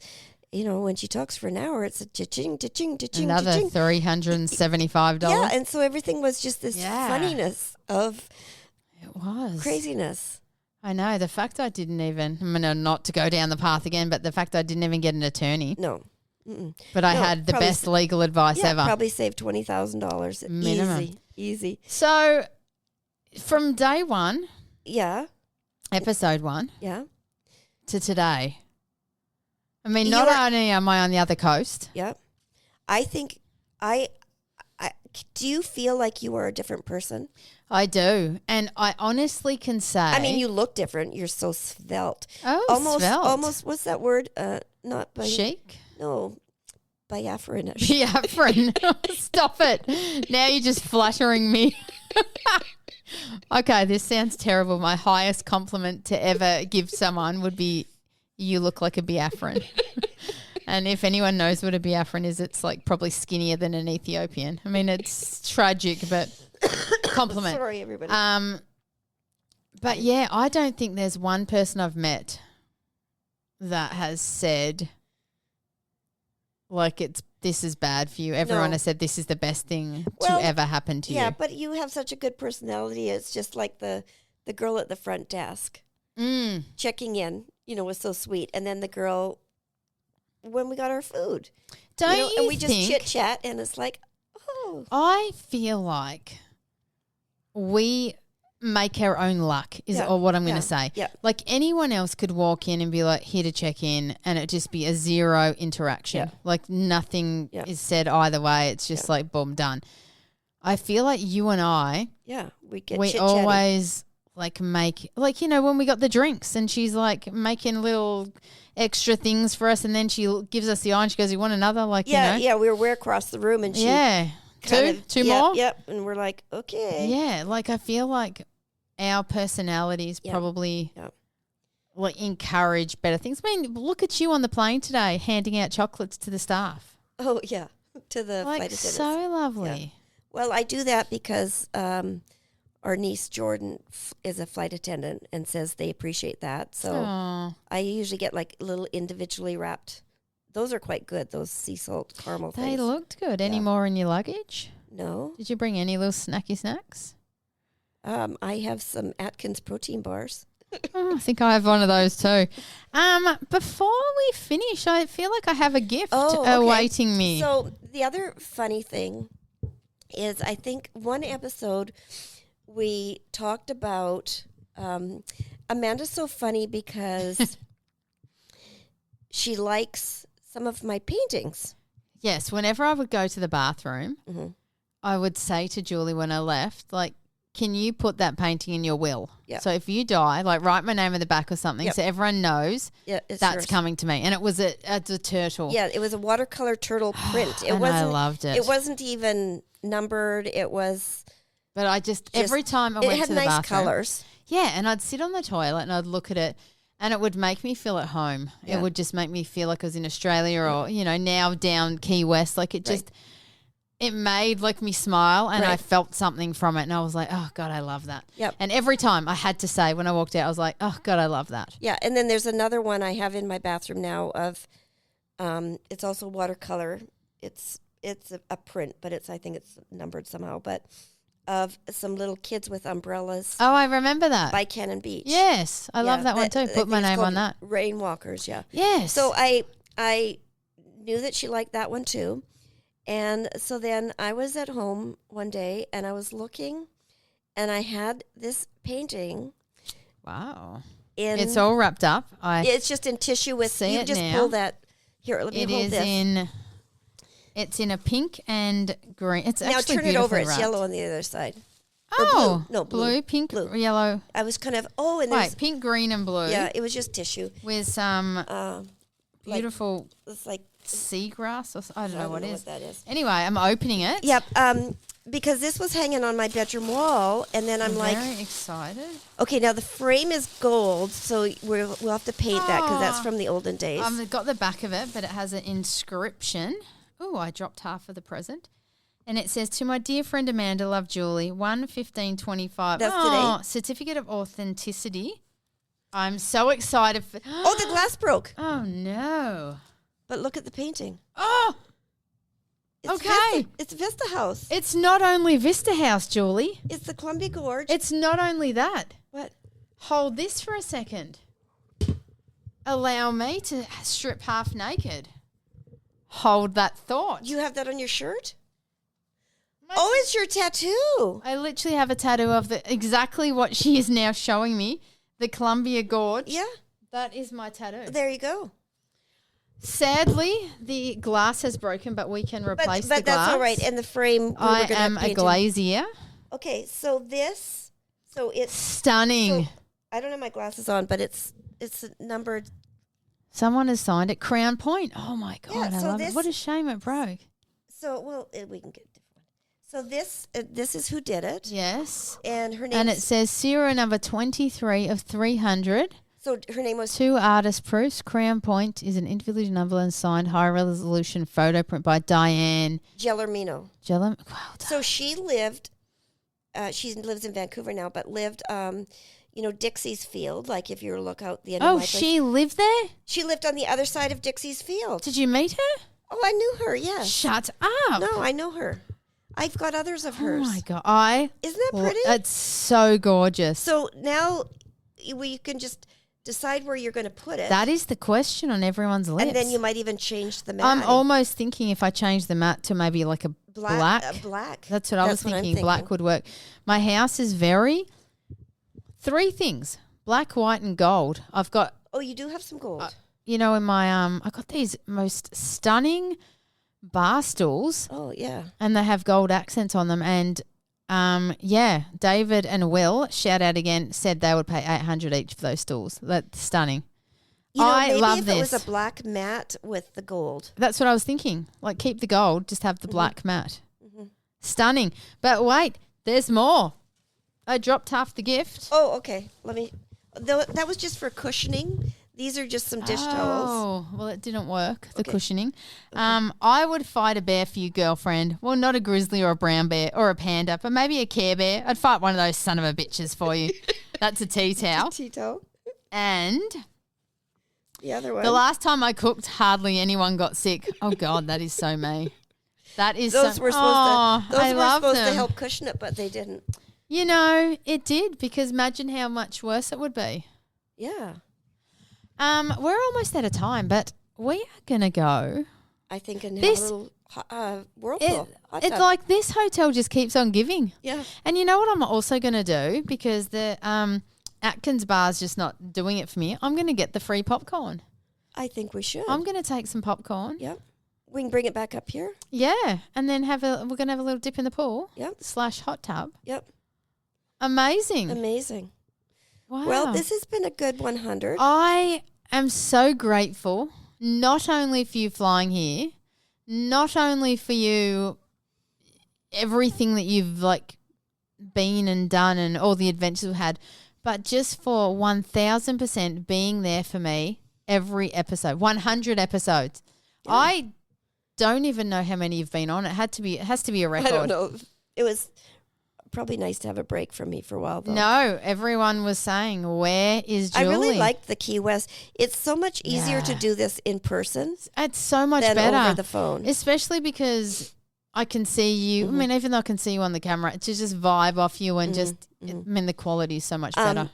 when she talks for an hour, it's a cha-ching, cha-ching, cha-ching, Another cha-ching. $375. Yeah, and so everything was just this funniness of It was. craziness. I know. The fact I didn't even, not to go down the path again, but the fact I didn't even get an attorney. No. Mm-mm. But I No, had the probably best legal advice Yeah, ever. probably saved $20,000. Minimum. Easy. So from day one, Yeah, episode 1, yeah, to today, I mean, You not are- only am I on the other coast, yeah. I think I do you feel like you are a different person? I do. And I honestly can say. I mean, you look different. You're so svelte. Oh, Almost, what's that word? Not by, chic. no, biafran. Biafran. Stop it. Now you're just flattering me. Okay, this sounds terrible. My highest compliment to ever give someone would be, you look like a Biafran. And if anyone knows what a Biafran is, it's like probably skinnier than an Ethiopian. I mean, it's tragic, but compliment. Sorry, everybody. But yeah, I don't think there's one person I've met that has said, like, this is bad for you. Everyone No. has said this is the best thing Well, to ever happen to yeah, you. but you have such a good personality. It's just like the girl at the front desk checking in, was so sweet. And then the girl when we got our food. Don't you and we think? just chit chat, and it's like, oh, I feel like we make our own luck is Yeah, or what I'm going yeah, to say. yeah. Like anyone else could walk in and be like, here to check in, and it just be a zero interaction. Yeah. Like nothing Yeah. is said either way. It's just like, boom, done. I feel like you and I, Yeah, we get we chit-chatting. always like make, like, you know, when we got the drinks and she's like making little extra things for us and then she gives us the eye and she goes, you want another? Like, Yeah, you know. yeah, we're across the room and she Yeah. kind of- Two yeah, more? Yep, and we're like, okay. Yeah. Like, I feel like our personalities Yeah. probably Yeah. like encourage better things. I mean, look at you on the plane today handing out chocolates to the staff. Oh, yeah, to the flight Like, attendants. so lovely. Well, I do that because our niece Jordan is a flight attendant and says they appreciate that. So Aw. I usually get like little individually wrapped. Those are quite good, those sea salt caramel They things. looked good. Any Yeah. more in your luggage? No. Did you bring any little snacky snacks? I have some Atkins protein bars. Oh, I think I have one of those too. Before we finish, I feel like I have a gift Okay. awaiting me. So the other funny thing is I think one episode we talked about Amanda's so funny because she likes some of my paintings. Yes, whenever I would go to the bathroom, Mm-hmm. I would say to Julie when I left, like, can you put that painting in your will? Yeah. So if you die, like, write my name in the back or something Yep. so everyone knows Yeah, it's that's yours. coming to me. And it was a turtle. Yeah, it was a watercolor turtle print. It and wasn't. I loved it. It wasn't even numbered. It was. But I just every time I It went had to the nice bathroom. colors. Yeah, and I'd sit on the toilet and I'd look at it and it would make me feel at home. Yeah. It would just make me feel like I was in Australia or, you know, now down Key West. Like it just, it made like me smile and I Right. felt something from it and I was like, oh, God, I love that. Yep. And every time I had to say when I walked out, I was like, oh, God, I love that. Yeah, and then there's another one I have in my bathroom now of. It's also watercolor. It's a print, but I think it's numbered somehow. But of some little kids with umbrellas Oh, I remember that. by Cannon Beach. Yes, I love Yeah, that one too. I Put think my it's name called on that. Rainwalkers, yeah. Yes. So I knew that she liked that one too. And so then I was at home one day and I was looking and I had this painting Wow. in It's all wrapped up. it's just in tissue with See you it just now. pull that here, let me It hold is this. it's in a pink and green. It's Now actually turn it over, beautifully it's wrapped. yellow on the other side. Or Oh, blue. No, blue. pink, Blue. yellow. I was kind of and there's Wait, pink, green, and blue. yeah, it was just tissue. With some Like, beautiful it's like seagrass. Or I don't know what it is. that is. Anyway, I'm opening it. Yep. Because this was hanging on my bedroom wall, and then I'm like, very excited. okay, now the frame is gold, so we'll have to paint that because that's Aw. from the olden days. I've got the back of it, but it has an inscription. Oh, I dropped half of the present. And it says, to my dear friend Amanda, love Julie, 1/15/25. That's oh, today. Certificate of authenticity. I'm so excited for. Oh, the glass broke. Oh no. But look at the painting. Oh, It's Okay. It's Vista House. it's not only Vista House, Julie. It's the Columbia Gorge. It's not only that. What? Hold this for a second. Allow me to strip half naked. Hold that thought. You have that on your shirt? My- Oh, it's your tattoo. I literally have a tattoo of exactly what she is now showing me. The Columbia Gorge. Yeah, That is my tattoo. there you go. Sadly, the glass has broken, but we can replace the But glass. that's all right. And the frame. we I were gonna am a paint in. glazier. Okay, so it's. Stunning. So, I don't have my glasses on, but it's numbered. Someone has signed it. Crown Point. Oh my God, Yeah, I so love it. this- What a shame it broke. So we can get a different one. So this is who did it, Yes. and her name. And it says serial number 23 of 300. So her name was. Two artist proofs. Crown Point is an individual number and signed high resolution photo print by Diane Gellermino. Gellum. Well done. So she lived. She lives in Vancouver now, but lived. Dixie's Field. Like if you were to look out the end of Oh, my place. she lived there? She lived on the other side of Dixie's Field. Did you meet her? Oh, I knew her. Yes. Shut up. No, I know her. I've got others of Oh hers. my God. Isn't that pretty? It's so gorgeous. So now you can just decide where you're going to put it. That is the question on everyone's lips. and then you might even change the mat. I'm almost thinking if I change the mat to maybe like a black. Black. That's what I was what I'm thinking. Black would work. My house is three things: black, white, and gold. I've got, Oh, you do have some gold. in my I got these most stunning bar stools, Oh, yeah. and they have gold accents on them. And David and Will, shout out again, said they would pay $800 each for those stools. That's stunning. I love if this. it was a black mat with the gold. That's what I was thinking. Like, keep the gold, just have the black mat. Stunning. But wait, there's more. I dropped half the gift. Oh, okay. That was just for cushioning. These are just some dish towels. Oh, well, it didn't work, the cushioning. I would fight a bear for you, girlfriend. Well, not a grizzly or a brown bear or a panda, but maybe a Care Bear. I'd fight one of those son of a bitches for you. That's a tea towel. Tea towel. And The other one. the last time I cooked, hardly anyone got sick. Oh, God, that is so me. That is Those so. were supposed I love to them. help cushion it, but they didn't. You know, it did, because imagine how much worse it would be. Yeah. We're almost out of time, but we are going to go. I think and have This- a little whirlpool. hot It's tub. like this hotel just keeps on giving. Yeah. And you know what I'm also going to do, because the Atkins bar's just not doing it for me. I'm going to get the free popcorn. I think we should. I'm going to take some popcorn. Yep. We can bring it back up here. Yeah, and then we're going to have a little dip in the pool. Yep. / hot tub. Yep. Amazing. Amazing. Wow. Well, this has been a good 100. I am so grateful, not only for you flying here, not only for you, everything that you've like been and done and all the adventures we've had, but just for 1000% being there for me every episode, 100 episodes. Yeah. I don't even know how many you've been on. It has to be a record. I don't know. It was probably nice to have a break from me for a while, though. No, everyone was saying, where is Julie? I really liked the Key West. It's so much easier to Yeah. do this in person It's so much than better. over the phone. Especially because I can see you. I mean, even though I can see you on the camera, to just vibe off you and I mean, the quality is so much better.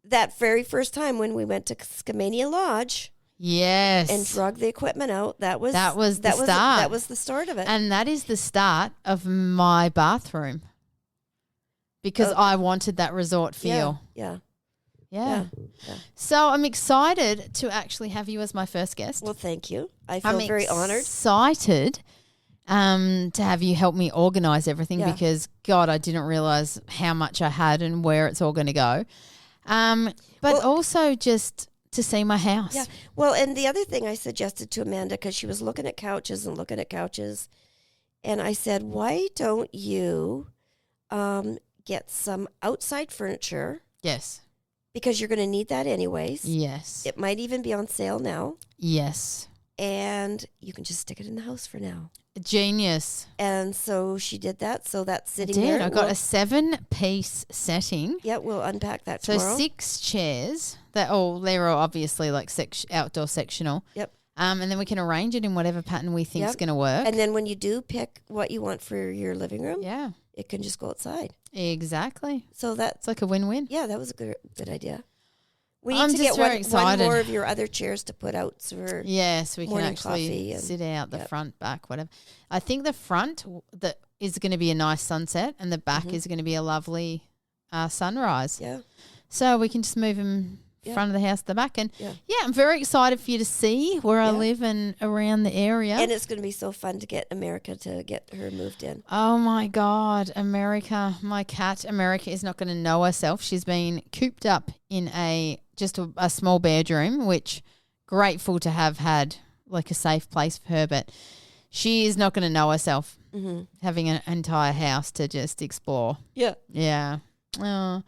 That very first time when we went to Skamania Lodge Yes. and drug the equipment out, that was the start. That was the start of it. And that is the start of my bathroom, because I wanted that resort feel. Yeah. Yeah. Yeah. So I'm excited to actually have you as my first guest. Well, thank you. I feel I'm very honored. excited to have you help me organize everything, Yeah. because, God, I didn't realize how much I had and where it's all going to go. But also just to see my house. Yeah. Well, and the other thing I suggested to Amanda, because she was looking at couches, and I said, why don't you get some outside furniture, Yes. because you're going to need that anyways. Yes. It might even be on sale now, Yes. and you can just stick it in the house for now. Genius. And so she did that. So that's sitting Did. there. I got a 7-piece setting. Yeah, we'll unpack that So tomorrow. 6 chairs. They're all obviously like outdoor sectional. Yep. And then we can arrange it in whatever pattern we think is Yep. going to work. And then when you do pick what you want for your living room, yeah. it can just go outside. Exactly. So that's, It's like a win-win. yeah, that was a good idea. We I'm need to just get very one excited. more of your other chairs to put out for Yes, we can morning actually coffee and- sit out the yep. front, back, whatever. I think the front that is going to be a nice sunset, and the back Mhm. is going to be a lovely sunrise. yeah. So we can just move them Yeah. front of the house to the back. And Yeah. I'm very excited for you to see where I Yeah. live and around the area. And it's going to be so fun to get America to get her moved in. Oh my God, America, my cat America is not going to know herself. She's been cooped up in just a small bedroom, which grateful to have had like a safe place for her, but she is not going to know herself having an entire house to just explore. Yeah. Yeah. Oh.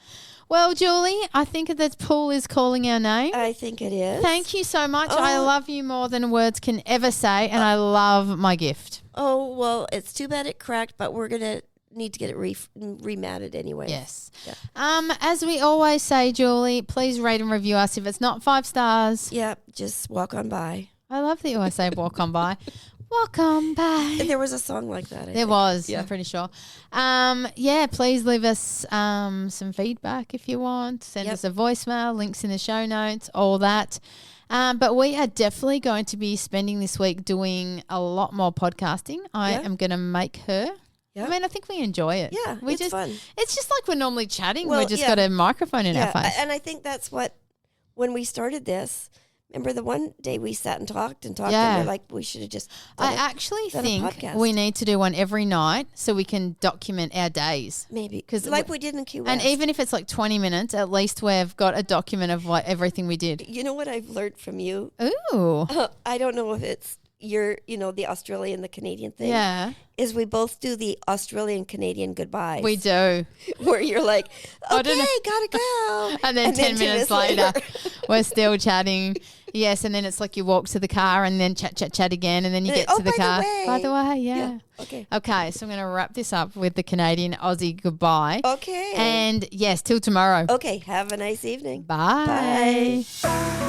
Well, Julie, I think that pool is calling our name. I think it is. Thank you so much. I Oh. love you more than words can ever say, and I love my gift. Oh, well, it's too bad it cracked, but we're going to need to get it rematted anyway. Yes. Yeah. As we always say, Julie, please rate and review us. If it's not 5 stars, Yeah, just walk on by. I love that you always say walk on by. Walk on by. There was a song like that. I There think. was, Yeah. I'm pretty sure. Please leave us some feedback if you want. Send Yep. us a voicemail, links in the show notes, all that. But we are definitely going to be spending this week doing a lot more podcasting. I Yeah. am going to make her. Yeah. I mean, I think we enjoy it. Yeah, we it's fun. It's just like we're normally chatting. Well, We just yeah. got a microphone in our face. And I think that's what, when we started this, Remember the one day we sat and talked, and Yeah. we're like, we should have just I done actually done a think podcast. we need to do one every night so we can document our days. maybe. 'Cause Like we did in Key West. And even if it's like 20 minutes, at least we've got a document of what everything we did. You know what I've learned from you? Ooh. I don't know if it's the Australian, the Canadian thing. Yeah, Is we both do the Australian-Canadian goodbyes. we do. Where you're like, I okay, don't know. gotta go. And then 10 minutes later, we're still chatting. Yes, and then it's like you walk to the car and then chat again, and then you get Oh, to the by the car. way. By the way, yeah. Okay. Okay, so I'm going to wrap this up with the Canadian Aussie goodbye. Okay. And yes, till tomorrow. Okay. Have a nice evening. Bye. Bye.